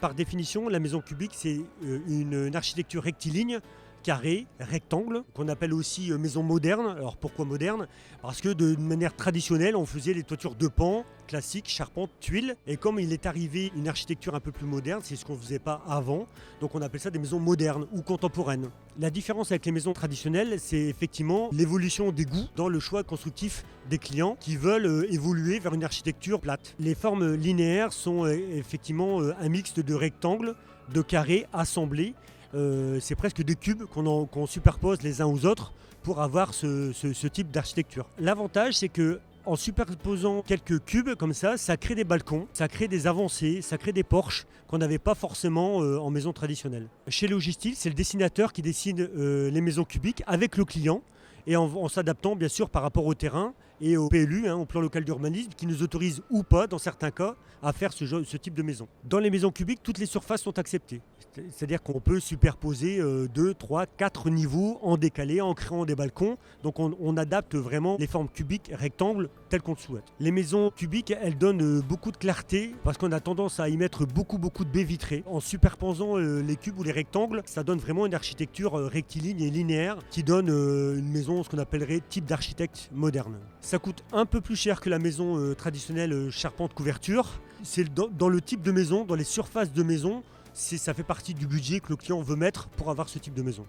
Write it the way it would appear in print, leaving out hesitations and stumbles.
Par définition, la maison cubique, c'est une architecture rectiligne, carré, rectangle, qu'on appelle aussi maison moderne. Alors pourquoi moderne? Parce que de manière traditionnelle, on faisait les toitures de pan, classiques, charpente, tuiles. Et comme il est arrivé une architecture un peu plus moderne, c'est ce qu'on ne faisait pas avant, donc on appelle ça des maisons modernes ou contemporaines. La différence avec les maisons traditionnelles, c'est effectivement l'évolution des goûts dans le choix constructif des clients qui veulent évoluer vers une architecture plate. Les formes linéaires sont effectivement un mixte de rectangles, de carrés assemblés. C'est presque des cubes qu'on superpose les uns aux autres pour avoir ce type d'architecture. L'avantage, c'est que en superposant quelques cubes comme ça crée des balcons, ça crée des avancées, ça crée des porches qu'on n'avait pas forcément en maison traditionnelle. Chez Logistyle, c'est le dessinateur qui dessine les maisons cubiques avec le client et en s'adaptant bien sûr par rapport au terrain et au PLU, au plan local d'urbanisme, qui nous autorise ou pas, dans certains cas, à faire ce type de maison. Dans les maisons cubiques, toutes les surfaces sont acceptées. C'est-à-dire qu'on peut superposer 2, 3, 4 niveaux en décalé, en créant des balcons. Donc on adapte vraiment les formes cubiques, rectangles, telles qu'on le souhaite. Les maisons cubiques, elles donnent beaucoup de clarté parce qu'on a tendance à y mettre beaucoup de baies vitrées. En superposant les cubes ou les rectangles, ça donne vraiment une architecture rectiligne et linéaire qui donne une maison, ce qu'on appellerait type d'architecte moderne. Ça coûte un peu plus cher que la maison traditionnelle charpente couverture. C'est dans le type de maison, dans les surfaces de maison, ça fait partie du budget que le client veut mettre pour avoir ce type de maison.